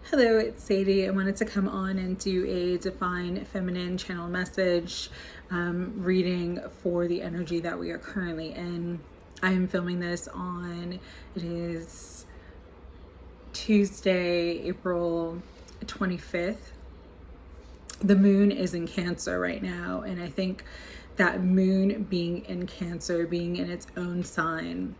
Hello, it's Sadie. I wanted to come on and do a Divine Feminine channel message reading for the energy that we are currently in. I am filming this it is Tuesday, April 25th. The moon is in Cancer right now, and I think that moon being in Cancer, being in its own sign,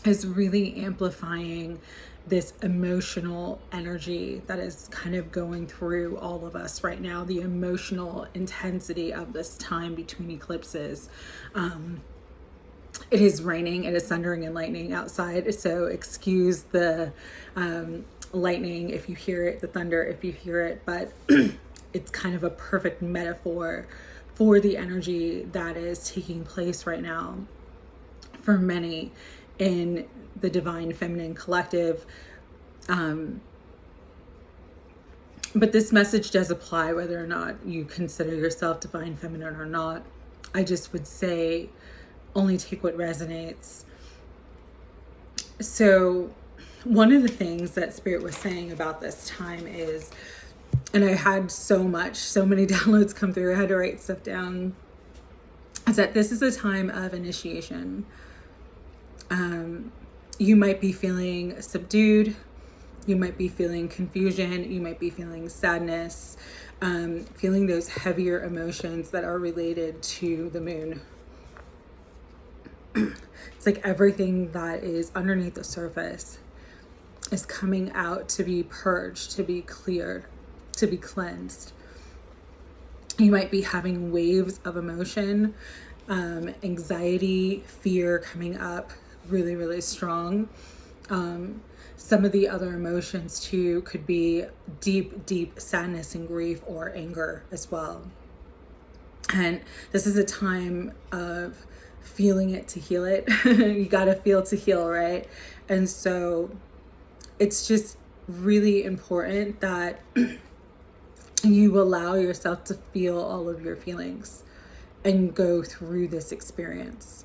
is really amplifying this emotional energy that is kind of going through all of us right now, the emotional intensity of this time between eclipses. It is raining, it is thundering and lightning outside, so excuse the lightning if you hear it, the thunder if you hear it, but it's kind of a perfect metaphor for the energy that is taking place right now for many in the Divine Feminine Collective. But this message does apply whether or not you consider yourself Divine Feminine or not. I just would say only take what resonates. So one of the things that Spirit was saying about this time is, and I had so many downloads come through, I had to write stuff down, is that this is a time of initiation. You might be feeling subdued, you might be feeling confusion, you might be feeling sadness, feeling those heavier emotions that are related to the moon. It's like everything that is underneath the surface is coming out to be purged, to be cleared, to be cleansed. You might be having waves of emotion, anxiety, fear coming up really, really strong. Some of the other emotions too could be deep sadness and grief, or anger as well. And this is a time of feeling it to heal it. You got to feel to heal, right? And so it's just really important that you allow yourself to feel all of your feelings and go through this experience.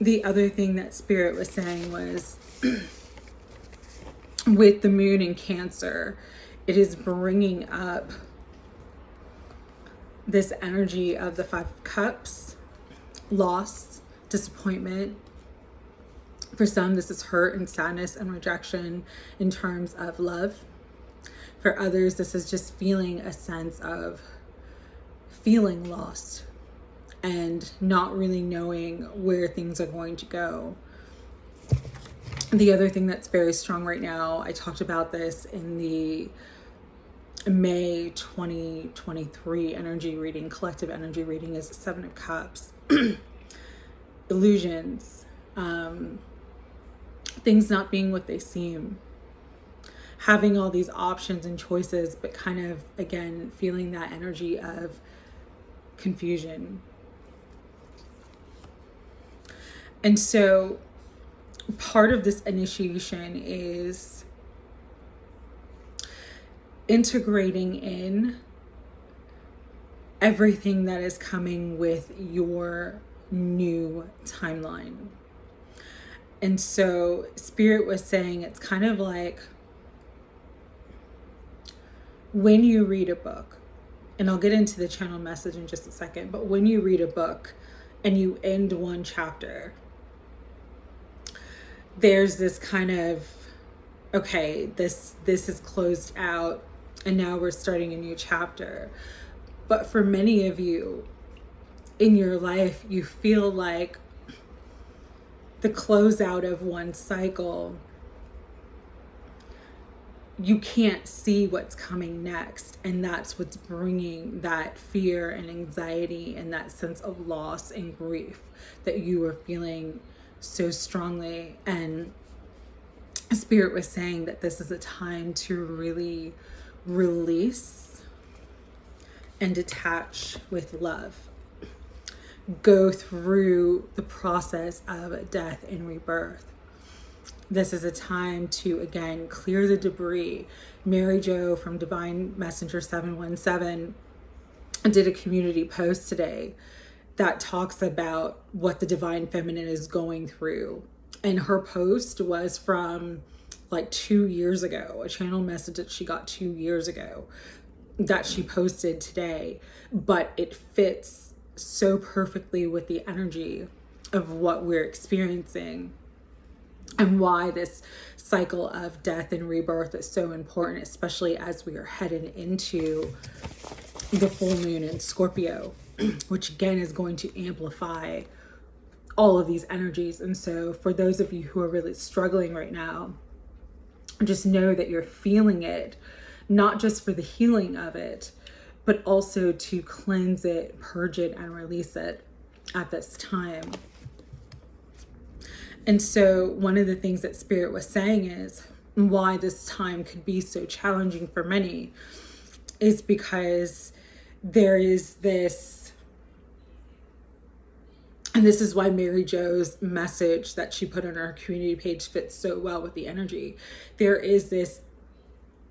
The other thing that Spirit was saying was, with the moon in Cancer, it is bringing up this energy of the Five of Cups, loss, disappointment. For some, this is hurt and sadness and rejection in terms of love. For others, this is just feeling a sense of feeling lost and not really knowing where things are going to go. The other thing that's very strong right now, I talked about this in the May 2023 energy reading, collective energy reading, is the Seven of Cups. Illusions, things not being what they seem, having all these options and choices, but kind of, again, feeling that energy of confusion. And so part of this initiation is integrating in everything that is coming with your new timeline. And so Spirit was saying it's kind of like when you read a book, and I'll get into the channel message in just a second, but when you read a book and you end one chapter, there's this kind of, okay, this is closed out and now we're starting a new chapter. But for many of you in your life, you feel like the closeout of one cycle, you can't see what's coming next. And that's what's bringing that fear and anxiety and that sense of loss and grief that you are feeling so strongly. And Spirit was saying that this is a time to really release and detach with love. Go through the process of death and rebirth. This is a time to, again, clear the debris. Mary Jo from Divine Messenger 717 did a community post today that talks about what the Divine Feminine is going through. And her post was from like 2 years ago, a channel message that she got 2 years ago that she posted today, but it fits so perfectly with the energy of what we're experiencing and why this cycle of death and rebirth is so important, especially as we are headed into the full moon in Scorpio, which again is going to amplify all of these energies. And so for those of you who are really struggling right now, just know that you're feeling it, not just for the healing of it, but also to cleanse it, purge it, and release it at this time. And so one of the things that Spirit was saying is why this time could be so challenging for many is because there is this, and this is why Mary Jo's message that she put on her community page fits so well with the energy. There is this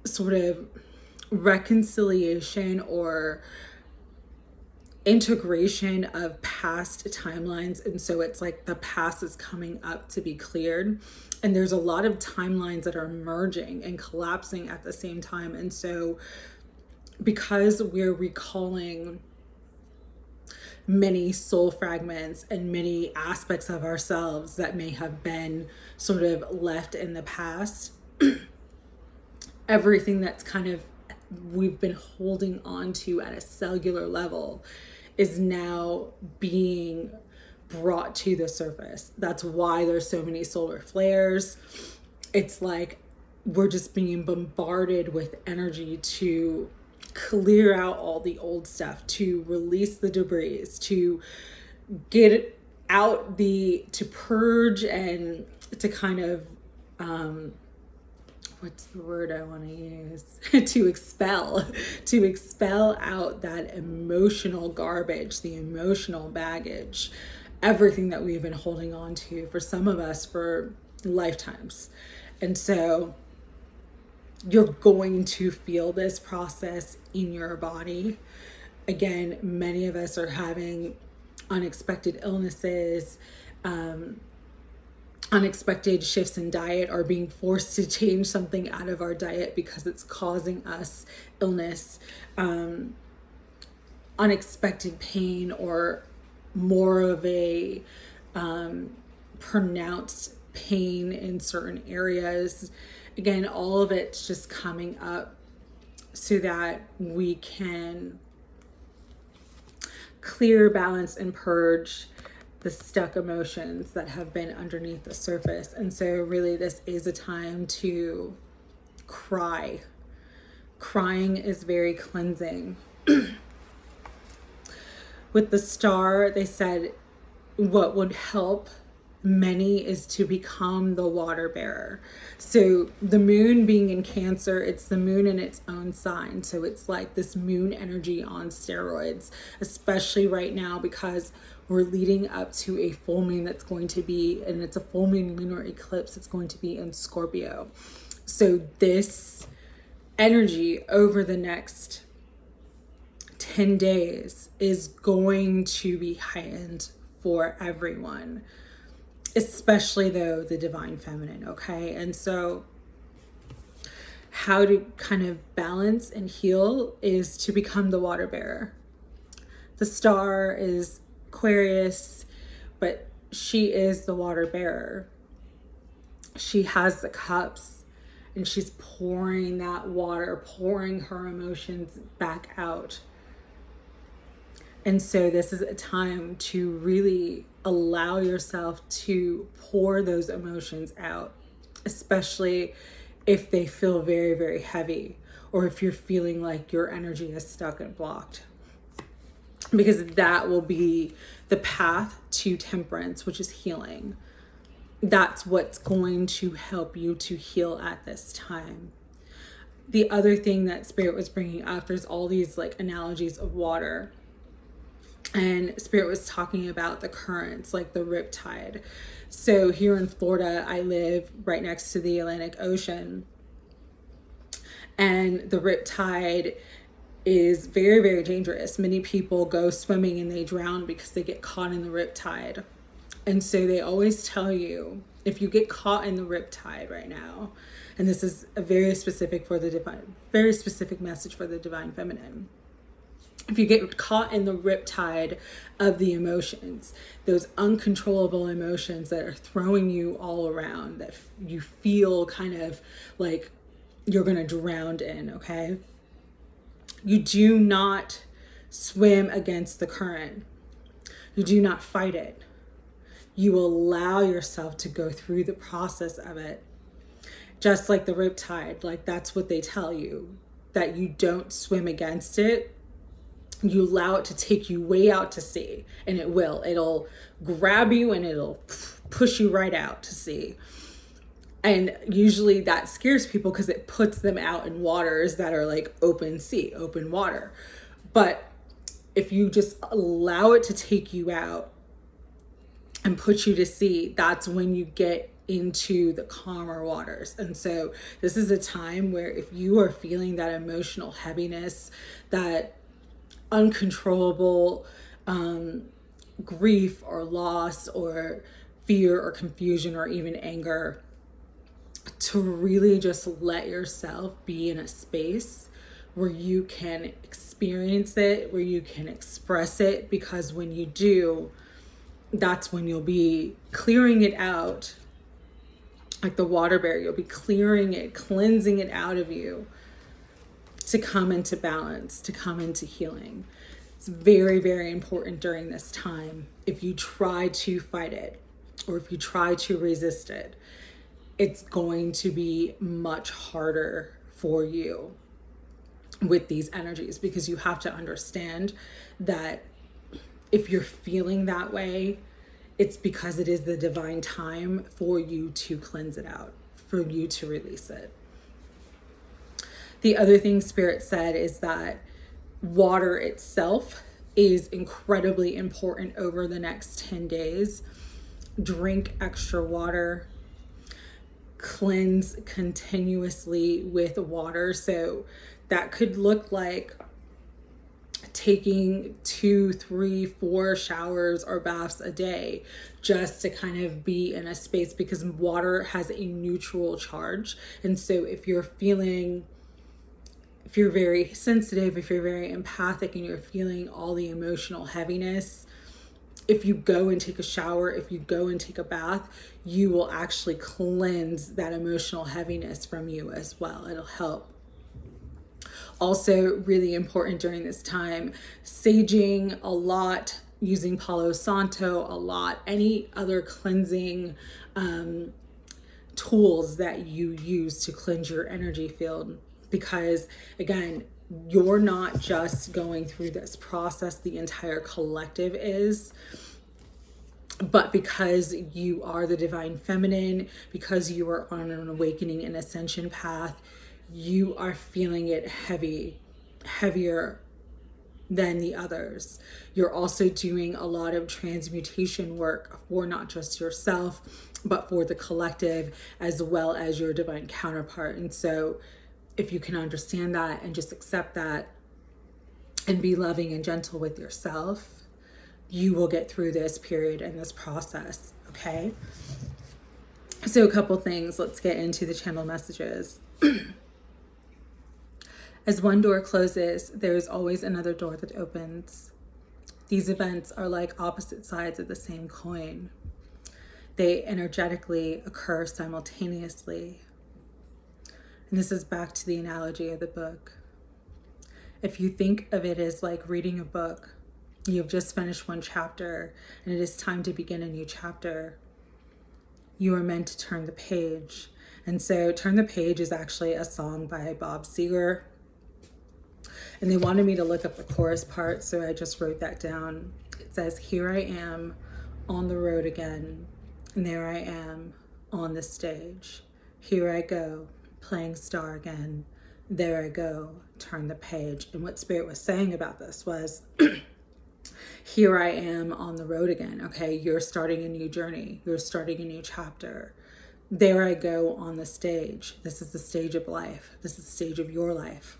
sort of reconciliation or integration of past timelines. And so it's like the past is coming up to be cleared. And there's a lot of timelines that are merging and collapsing at the same time. And so because we're recalling many soul fragments and many aspects of ourselves that may have been sort of left in the past, everything that's kind of we've been holding on to at a cellular level is now being brought to the surface. That's why there's so many solar flares. It's like we're just being bombarded with energy to clear out all the old stuff, to release the debris, to get out to purge and to kind of what's the word I want to use? to expel out that emotional garbage, the emotional baggage, everything that we've been holding on to for some of us for lifetimes. And so you're going to feel this process in your body. Again, many of us are having unexpected illnesses, unexpected shifts in diet, or being forced to change something out of our diet because it's causing us illness, unexpected pain, or more of a pronounced pain in certain areas. Again, all of it's just coming up so that we can clear, balance, and purge the stuck emotions that have been underneath the surface. And so really this is a time to cry. Crying is very cleansing. With the star, they said what would help many is to become the water bearer. So the moon being in Cancer, it's the moon in its own sign. So it's like this moon energy on steroids, especially right now because we're leading up to a full moon that's going to be, and it's a full moon lunar eclipse. It's going to be in Scorpio. So this energy over the next 10 days is going to be heightened for everyone, especially though the divine feminine. Okay. And so how to kind of balance and heal is to become the water bearer. The star is Aquarius, but she is the water bearer. She has the cups and she's pouring that water, pouring her emotions back out. And so this is a time to really allow yourself to pour those emotions out, especially if they feel very, very heavy, or if you're feeling like your energy is stuck and blocked. Because that will be the path to temperance, which is healing. That's what's going to help you to heal at this time. The other thing that Spirit was bringing up, there's all these like analogies of water. And Spirit was talking about the currents, like the riptide. So here in Florida, I live right next to the Atlantic Ocean. And the riptide is very, very dangerous. Many people go swimming and they drown because they get caught in the riptide. And so they always tell you, if you get caught in the riptide right now, And this is a very specific for the divine, very specific message for the divine feminine. If you get caught in the riptide of the emotions, those uncontrollable emotions that are throwing you all around, that you feel kind of like you're going to drown in, okay? You do not swim against the current. You do not fight it. You allow yourself to go through the process of it. Just like the riptide, like that's what they tell you, that you don't swim against it. You allow it to take you way out to sea, and it will. It'll grab you and it'll push you right out to sea. And usually that scares people because it puts them out in waters that are like open sea, open water. But if you just allow it to take you out and put you to sea, that's when you get into the calmer waters. And so this is a time where if you are feeling that emotional heaviness, that uncontrollable grief or loss or fear or confusion or even anger, to really just let yourself be in a space where you can experience it, where you can express it, because when you do, that's when you'll be clearing it out like the water barrier. You'll be clearing it, cleansing it out of you to come into balance, to come into healing. It's very, very important during this time. If you try to fight it or if you try to resist it, it's going to be much harder for you with these energies, because you have to understand that if you're feeling that way, it's because it is the divine time for you to cleanse it out, for you to release it. The other thing Spirit said is that water itself is incredibly important over the next 10 days. Drink extra water. Cleanse continuously with water. So that could look like taking 2, 3, 4 showers or baths a day, just to kind of be in a space, because water has a neutral charge. And so if you're very sensitive, if you're very empathic and you're feeling all the emotional heaviness, if you go and take a shower, if you go and take a bath, you will actually cleanse that emotional heaviness from you as well. It'll help. Also, really important during this time, saging a lot, using Palo Santo a lot, any other cleansing tools that you use to cleanse your energy field. Because again, you're not just going through this process, the entire collective is. But because you are the divine feminine, because you are on an awakening and ascension path, you are feeling it heavier than the others. You're also doing a lot of transmutation work for not just yourself, but for the collective as well as your divine counterpart. And so if you can understand that and just accept that and be loving and gentle with yourself, you will get through this period and this process, okay? So a couple things, let's get into the channel messages. As one door closes, there is always another door that opens. These events are like opposite sides of the same coin. They energetically occur simultaneously. And this is back to the analogy of the book. If you think of it as like reading a book, you've just finished one chapter and it is time to begin a new chapter. You are meant to turn the page. And so Turn the Page is actually a song by Bob Seger. And they wanted me to look up the chorus part, so I just wrote that down. It says, "Here I am on the road again, and there I am on the stage. Here I go, playing star again. There I go, turn the page." And what Spirit was saying about this was, here I am on the road again. Okay, you're starting a new journey. You're starting a new chapter. There I go on the stage. This is the stage of life. This is the stage of your life.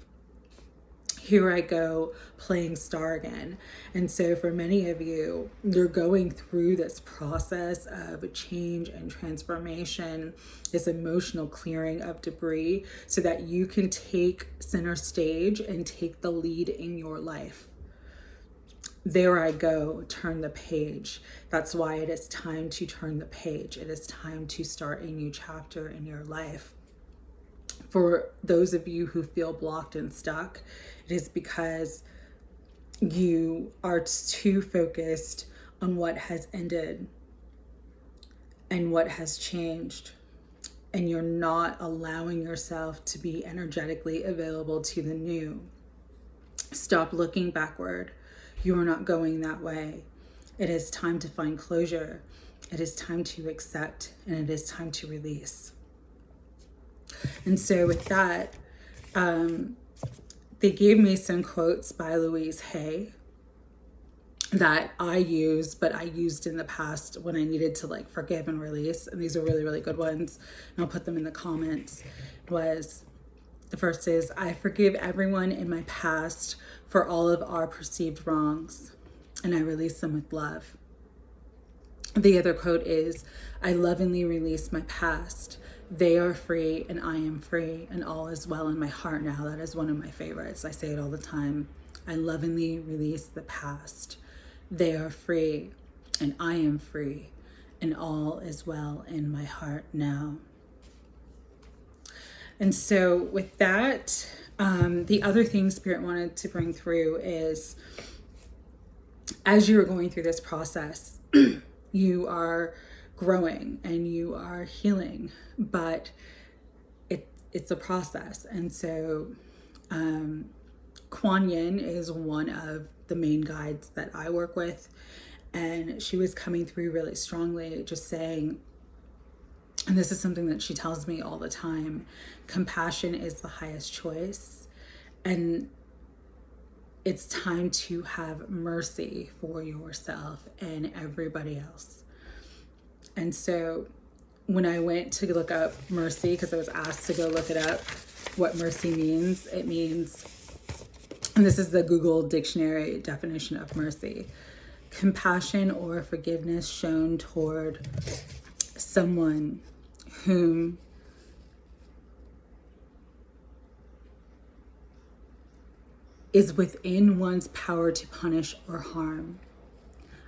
Here I go playing star again. And so for many of you, you're going through this process of change and transformation, this emotional clearing of debris, so that you can take center stage and take the lead in your life. There I go, turn the page. That's why it is time to turn the page. It is time to start a new chapter in your life. For those of you who feel blocked and stuck, it is because you are too focused on what has ended and what has changed, and you're not allowing yourself to be energetically available to the new. Stop looking backward. You are not going that way. It is time to find closure. It is time to accept, and it is time to release. And so with that, they gave me some quotes by Louise Hay that I use, but I used in the past when I needed to like forgive and release. And these are really, really good ones. And I'll put them in the comments. The first is, I forgive everyone in my past for all of our perceived wrongs, and I release them with love. The other quote is, I lovingly release my past. They are free and I am free, and all is well in my heart now. That is one of my favorites. I say it all the time. I lovingly release the past. They are free and I am free, and all is well in my heart now. And so with that, the other thing Spirit wanted to bring through is, as you are going through this process, you are growing and you are healing, but it's a process. And so Kuan Yin is one of the main guides that I work with, and she was coming through really strongly, just saying, and this is something that she tells me all the time, compassion is the highest choice, and it's time to have mercy for yourself and everybody else. And so when I went to look up mercy, because I was asked to go look it up, what mercy means, it means, and this is the Google dictionary definition of mercy, compassion or forgiveness shown toward someone whom is within one's power to punish or harm.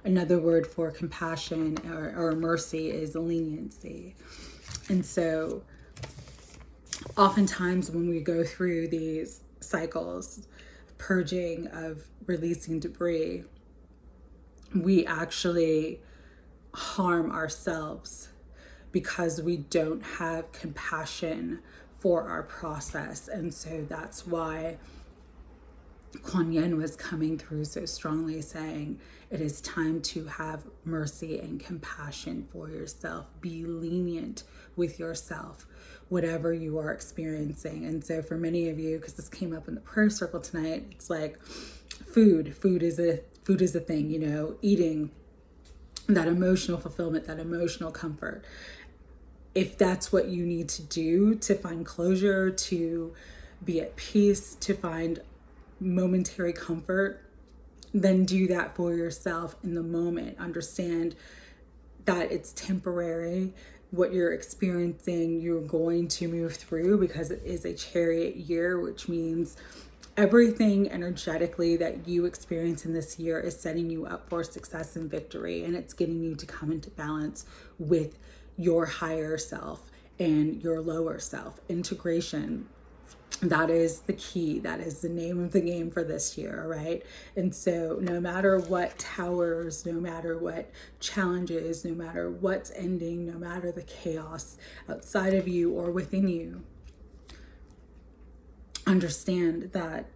Another word for compassion or mercy is leniency. And so oftentimes when we go through these cycles, purging of releasing debris, we actually harm ourselves because we don't have compassion for our process. And so that's why Kuan Yin was coming through so strongly, saying it is time to have mercy and compassion for yourself. Be lenient with yourself, whatever you are experiencing. And so for many of you, because this came up in the prayer circle tonight, it's like food is a thing, you know, eating, that emotional fulfillment, that emotional comfort. If that's what you need to do to find closure, to be at peace, to find momentary comfort, then do that for yourself in the moment. Understand that it's temporary. What you're experiencing, you're going to move through, because it is a chariot year, which means everything energetically that you experience in this year is setting you up for success and victory, and it's getting you to come into balance with your higher self and your lower self. Integration, that is the key. That is the name of the game for this year, right? And so no matter what towers, no matter what challenges, no matter what's ending, no matter the chaos outside of you or within you, understand that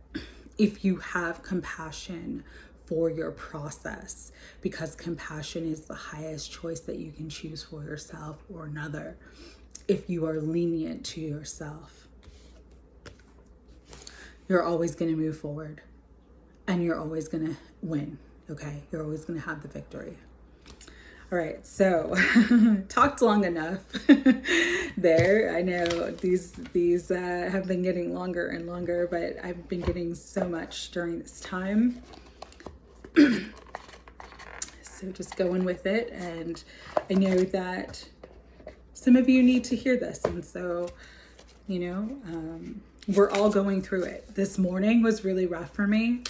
if you have compassion for your process, because compassion is the highest choice that you can choose for yourself or another, if you are lenient to yourself, you're always going to move forward and you're always going to win, okay? You're always going to have the victory. All right, so talked long enough there. I know these have been getting longer and longer, but I've been getting so much during this time. So just going with it, and I know that some of you need to hear this, and so, you know, we're all going through it. This morning was really rough for me.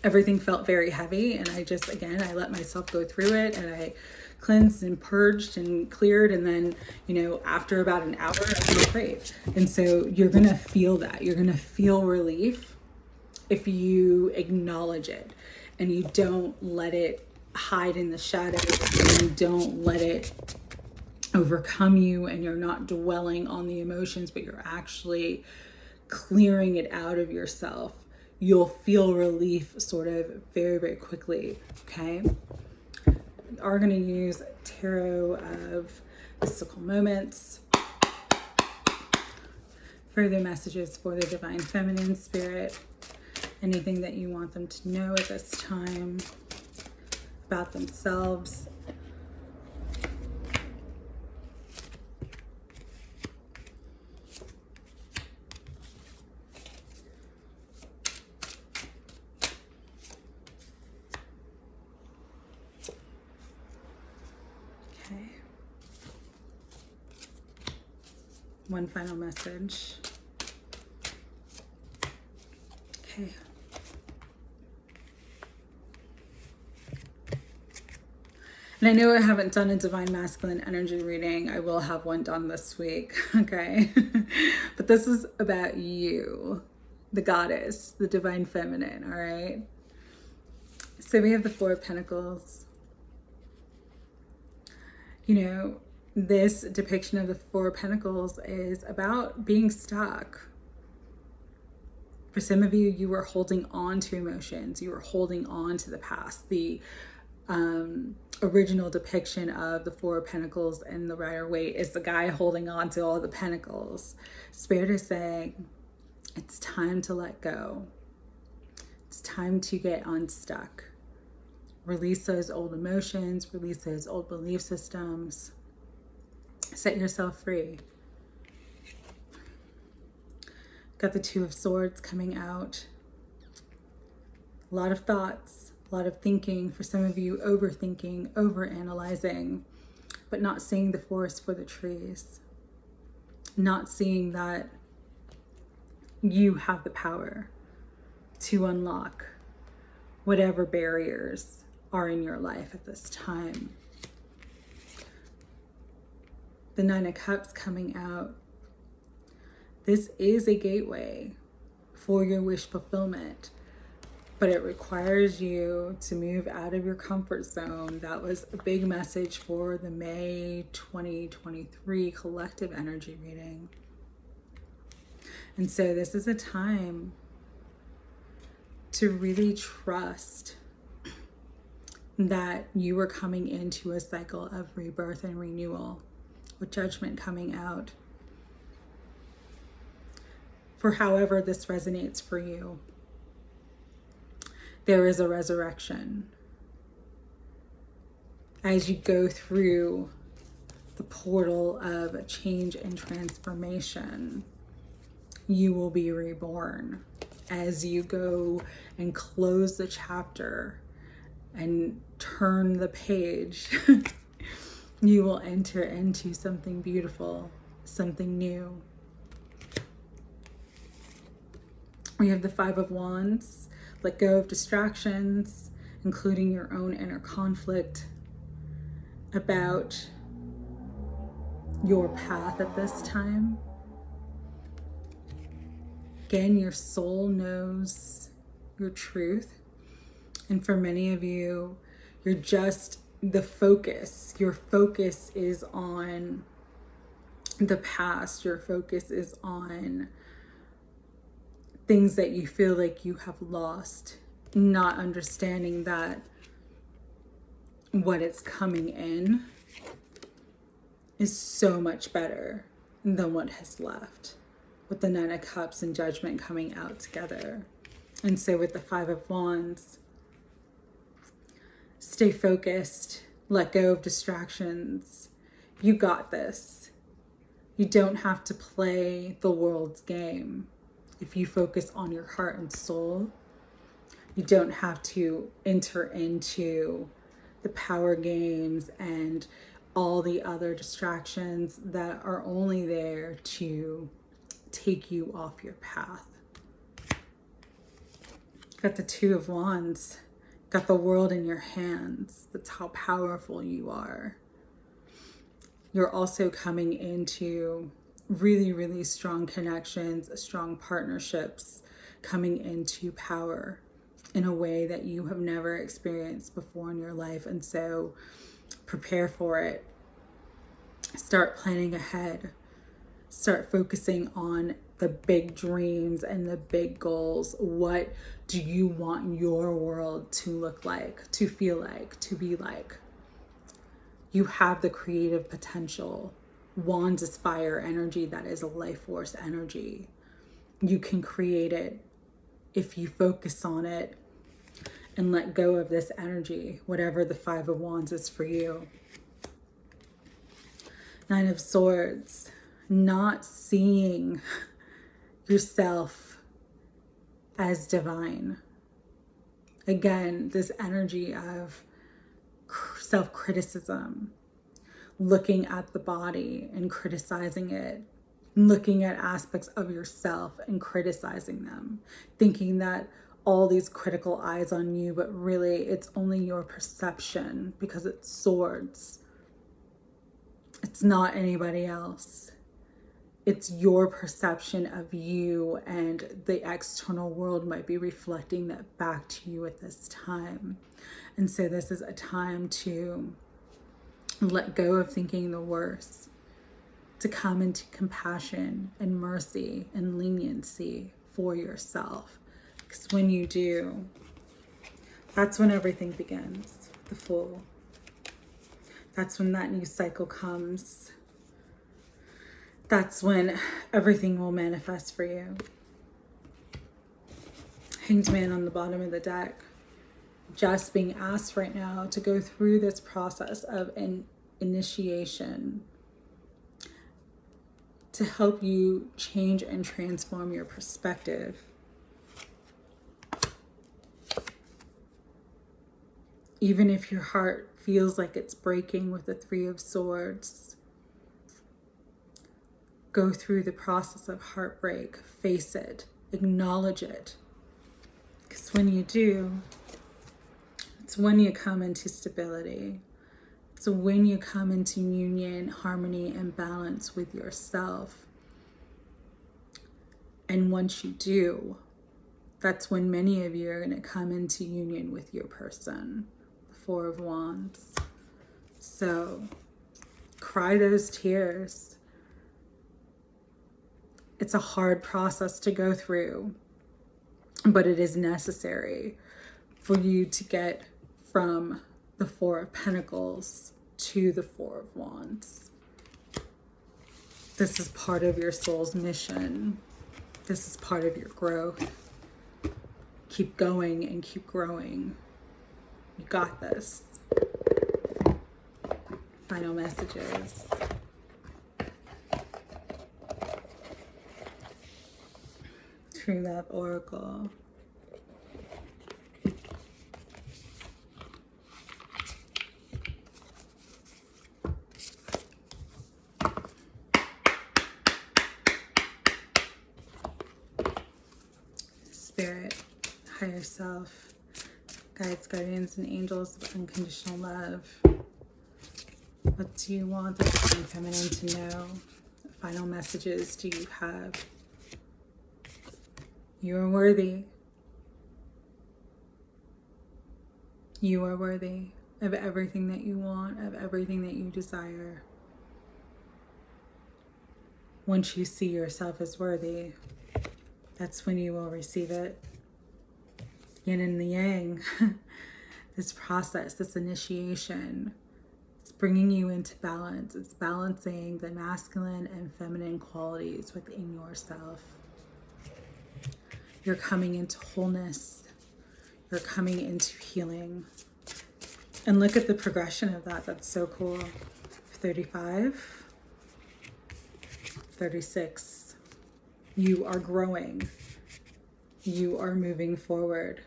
Everything felt very heavy, and I just, again, I let myself go through it, and I cleansed and purged and cleared, and then, you know, after about an hour, I feel great. And so you're gonna feel that. You're gonna feel relief if you acknowledge it, and you don't let it hide in the shadows, and you don't let it overcome you, and you're not dwelling on the emotions, but you're actually clearing it out of yourself. You'll feel relief sort of very, very quickly, okay? We are going to use tarot of mystical moments. Further messages for the divine feminine spirit. Anything that you want them to know at this time about themselves. One final message. Okay. And I know I haven't done a divine masculine energy reading. I will have one done this week, okay? But this is about you, the goddess, the divine feminine, all right? So we have the Four of Pentacles. You know, this depiction of the Four of Pentacles is about being stuck. For some of you, you were holding on to emotions. You were holding on to the past. The original depiction of the Four of Pentacles and the Rider-Waite is the guy holding on to all the pentacles. Spirit is saying, it's time to let go. It's time to get unstuck. Release those old emotions, release those old belief systems. Set yourself free. Got the Two of Swords coming out. A lot of thoughts, a lot of thinking. For some of you, overthinking, overanalyzing, but not seeing the forest for the trees. Not seeing that you have the power to unlock whatever barriers are in your life at this time. The Nine of Cups coming out. This is a gateway for your wish fulfillment, but it requires you to move out of your comfort zone. That was a big message for the May 2023 collective energy reading. And so this is a time to really trust that you are coming into a cycle of rebirth and renewal, with Judgment coming out. For however this resonates for you, there is a resurrection. As you go through the portal of change and transformation, you will be reborn. As you go and close the chapter and turn the page, you will enter into something beautiful, something new. We have the Five of Wands. Let go of distractions, including your own inner conflict about your path at this time. Again, your soul knows your truth. And for many of you, you're just the focus. Your focus is on the past. Your focus is on things that you feel like you have lost, not understanding that what is coming in is so much better than what has left, with the Nine of Cups and Judgment coming out together. And so with the Five of Wands, stay focused, Let go of distractions. You got this. You don't have to play the world's game. If you focus on your heart and soul, you don't have to enter into the power games and all the other distractions that are only there to take you off your path. Got the Two of Wands. Got the world in your hands. That's how powerful you are. You're also coming into really, really strong connections, strong partnerships, coming into power in a way that you have never experienced before in your life. And so prepare for it. Start planning ahead. Start focusing on the big dreams and the big goals. What do you want your world to look like, to feel like, to be like? You have the creative potential. Wands is fire energy. That is a life force energy. You can create it if you focus on it and let go of this energy, whatever the Five of Wands is for you. Nine of Swords. Not seeing yourself as divine. Again, this energy of self-criticism, looking at the body and criticizing it, looking at aspects of yourself and criticizing them, thinking that all these critical eyes on you, but really it's only your perception because it's swords. It's not anybody else. It's your perception of you, and the external world might be reflecting that back to you at this time. And so this is a time to let go of thinking the worst, to come into compassion and mercy and leniency for yourself. Because when you do, that's when everything begins, the Fool. That's when that new cycle comes. That's when everything will manifest for you. Hanged Man on the bottom of the deck. Just being asked right now to go through this process of an initiation to help you change and transform your perspective. Even if your heart feels like it's breaking with the Three of Swords, go through the process of heartbreak, face it, acknowledge it. Because when you do, it's when you come into stability. It's when you come into union, harmony, and balance with yourself. And once you do, that's when many of you are going to come into union with your person, the Four of Wands. So cry those tears. It's a hard process to go through, but it is necessary for you to get from the Four of Pentacles to the Four of Wands. This is part of your soul's mission. This is part of your growth. Keep going and keep growing. You got this. Final messages. True Love Oracle. Spirit, higher self, guides, guardians, and angels of unconditional love. What do you want the Divine Feminine to know? What final messages do you have? You are worthy. You are worthy of everything that you want, of everything that you desire. Once you see yourself as worthy, that's when you will receive it. Yin and the Yang, this process, this initiation, it's bringing you into balance. It's balancing the masculine and feminine qualities within yourself. You're coming into wholeness. You're coming into healing. And look at the progression of that. That's so cool. 35, 36. You are growing. You are moving forward.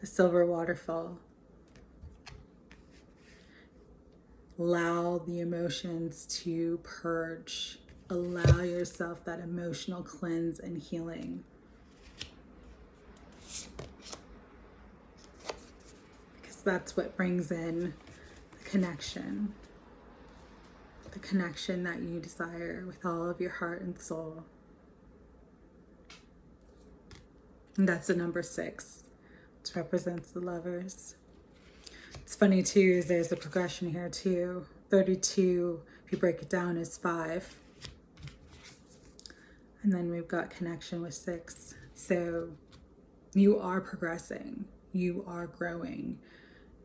The silver waterfall. Allow the emotions to purge. Allow yourself that emotional cleanse and healing. Because that's what brings in the connection. The connection that you desire with all of your heart and soul. And that's the number 6, which represents the lovers. It's funny too, is there's a progression here too. 32, if you break it down, is 5. And then we've got connection with 6. So you are progressing. You are growing.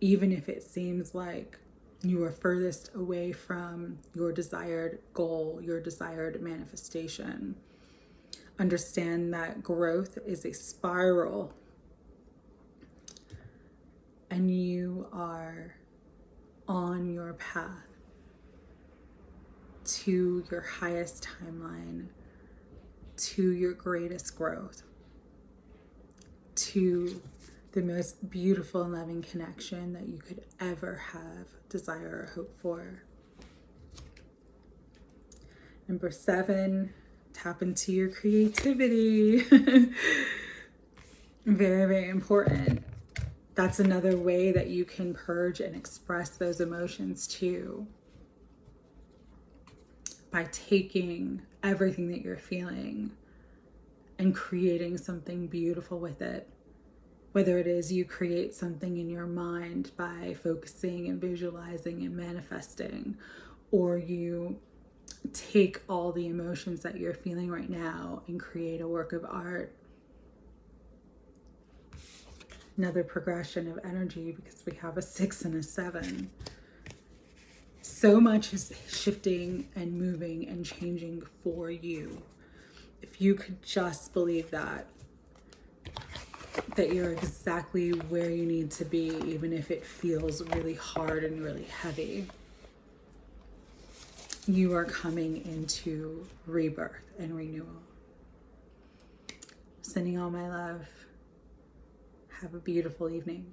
Even if it seems like you are furthest away from your desired goal, your desired manifestation. Understand that growth is a spiral. And you are on your path to your highest timeline, to your greatest growth, to the most beautiful and loving connection that you could ever have, desire, or hope for. Number 7, tap into your creativity. Very, very important. That's another way that you can purge and express those emotions too. By taking everything that you're feeling and creating something beautiful with it. Whether it is you create something in your mind by focusing and visualizing and manifesting, or you take all the emotions that you're feeling right now and create a work of art. Another progression of energy, because we have a 6 and a 7. So much is shifting and moving and changing for you. If you could just believe that you're exactly where you need to be, even if it feels really hard and really heavy. You are coming into rebirth and renewal. Sending all my love. Have a beautiful evening.